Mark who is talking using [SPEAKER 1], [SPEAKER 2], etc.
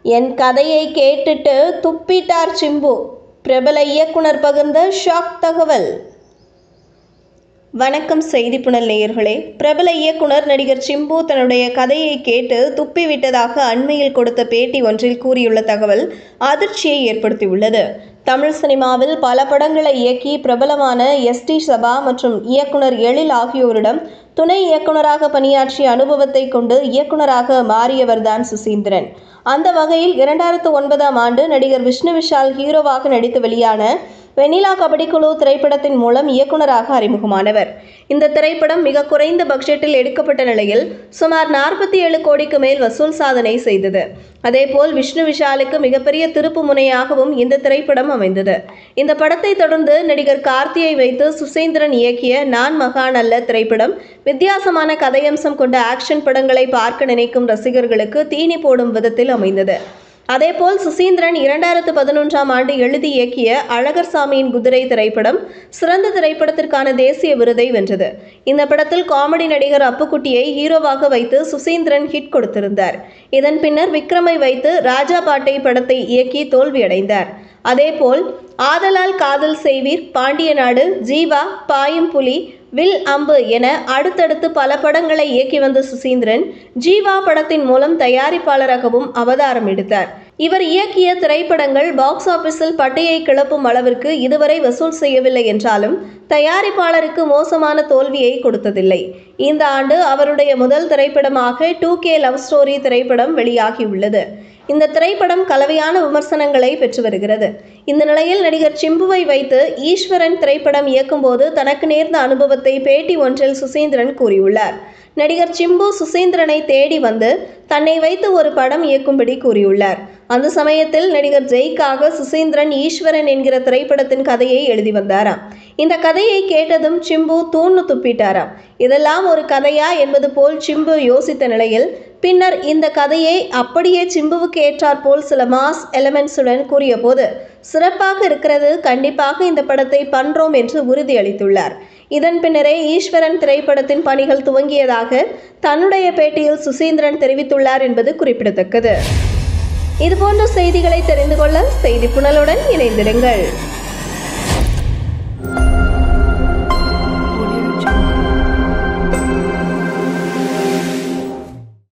[SPEAKER 1] என் கதையை கேட்டுட்டு துப்பிட்டார் சிம்பு. பிரபல இயக்குனர் பகிர்ந்த ஷாக் தகவல். வணக்கம் செய்தி புனல் நேயர்களே. பிரபல இயக்குனர் நடிகர் சிம்பு தன்னுடைய கதையை கேட்டு துப்பிவிட்டதாக அண்மையில் கொடுத்த பேட்டி ஒன்றில் கூறியுள்ள தகவல் அதிர்ச்சியை ஏற்படுத்தியுள்ளது. தமிழ் சினிமாவில் பல படங்களை இயக்கி பிரபலமான எஸ்.டி. சபா மற்றும் இயக்குனர் எழில் ஆகியோரிடம் துணை இயக்குனராக பணியாற்றிய அனுபவத்தை கொண்டு இயக்குனராக மாறியவர்தான் சுசீந்திரன். அந்த வகையில் 2009ஆம் ஆண்டு நடிகர் விஷ்ணு விஷால் ஹீரோவாக நடித்து வெளியான வெண்ணிலா கபடிக்குழு திரைப்படத்தின் மூலம் இயக்குனராக அறிமுகமானவர். இந்த திரைப்படம் மிக குறைந்த பட்ஜெட்டில் எடுக்கப்பட்ட நிலையில் சுமார் 47 கோடிக்கு மேல் வசூல் சாதனை செய்தது. அதேபோல் விஷ்ணு விஷாலுக்கு மிகப்பெரிய திருப்பு முனையாகவும் இந்த திரைப்படம் அமைந்தது. இந்த படத்தை தொடர்ந்து நடிகர் கார்த்தியை வைத்து சுசீந்திரன் இயக்கிய நான் மகான் அல்ல திரைப்படம் வித்தியாசமான கதையம்சம் கொண்ட ஆக்ஷன் படங்களை பார்க்க நினைக்கும் ரசிகர்களுக்கு தீனி போடும் விதத்தில் அமைந்தது. அதேபோல் சுசீந்திரன் 2011ஆம் ஆண்டு எழுதி இயக்கிய அழகர் சாமியின் குதிரை திரைப்படம் சிறந்த திரைப்படத்திற்கான தேசிய விருதை வென்றது. இந்த படத்தில் காமெடி நடிகர் அப்புக்குட்டியை ஹீரோவாக வைத்து சுசீந்திரன் ஹிட் கொடுத்திருந்தார். இதன் பின்னர் விக்ரமை வைத்து ராஜா பாட்டை படத்தை இயக்கி தோல்வியடைந்தார். அதேபோல் ஆதலால் காதல் செய்வீர், பாண்டிய நாடு, ஜீவா, பாயும் புலி, வில் அம்பு என அடுத்தடுத்து பல படங்களை இயக்கி வந்த சுசீந்திரன் ஜீவா படத்தின் மூலம் தயாரிப்பாளராகவும் அவதாரம் எடுத்தார். இவர் இயக்கிய திரைப்படங்கள் பாக்ஸ் ஆபீஸில் பட்டையை கிளப்பும் அளவிற்கு இதுவரை வசூல் செய்யவில்லை என்றாலும் தயாரிப்பாளருக்கு மோசமான தோல்வியை கொடுத்ததில்லை. இந்த ஆண்டு அவருடைய முதல் திரைப்படமாக 2K லவ் ஸ்டோரி திரைப்படம் வெளியாகியுள்ளது. இந்த திரைப்படம் கலவையான விமர்சனங்களை பெற்று வருகிறது. இந்த நிலையில் நடிகர் சிம்புவை வைத்து ஈஸ்வரன் திரைப்படம் இயக்கும்போது தனக்கு நேர்ந்த அனுபவத்தை பேட்டி ஒன்றில் சுசீந்திரன் கூறியுள்ளார். நடிகர் சிம்பு சுசீந்திரனை தேடி வந்து தன்னை வைத்து ஒரு படம் இயக்கும்படி கூறியுள்ளார். அந்த சமயத்தில் நடிகர் ஜெய்க்காக சுசீந்திரன் ஈஸ்வரன் என்கிற திரைப்படத்தின் கதையை எழுதி வந்தாராம். இந்த கதையை கேட்டதும் சிம்பு தூண்ணு துப்பிட்டாராம். இதெல்லாம் ஒரு கதையா என்பது போல் சிம்பு யோசித்த நிலையில் பின்னர் இந்த கதையை அப்படியே சிம்புவுக்கு ஏற்றார் போல் சில மாஸ் எலமெண்ட்ஸுடன் கூறிய போது சிறப்பாக இருக்கிறது, கண்டிப்பாக இந்த படத்தை பண்றோம் என்று உறுதியளித்துள்ளார். இதன் பின்னரே ஈஸ்வரன் திரைப்படத்தின் பணிகள் துவங்கியதாக தன்னுடைய பேட்டியில் சுசீந்திரன் தெரிவித்துள்ளார் என்பது குறிப்பிடத்தக்கது. இதுபோன்ற செய்திகளை தெரிந்து கொள்ள செய்தி புனலுடன் இணைந்திருங்கள்.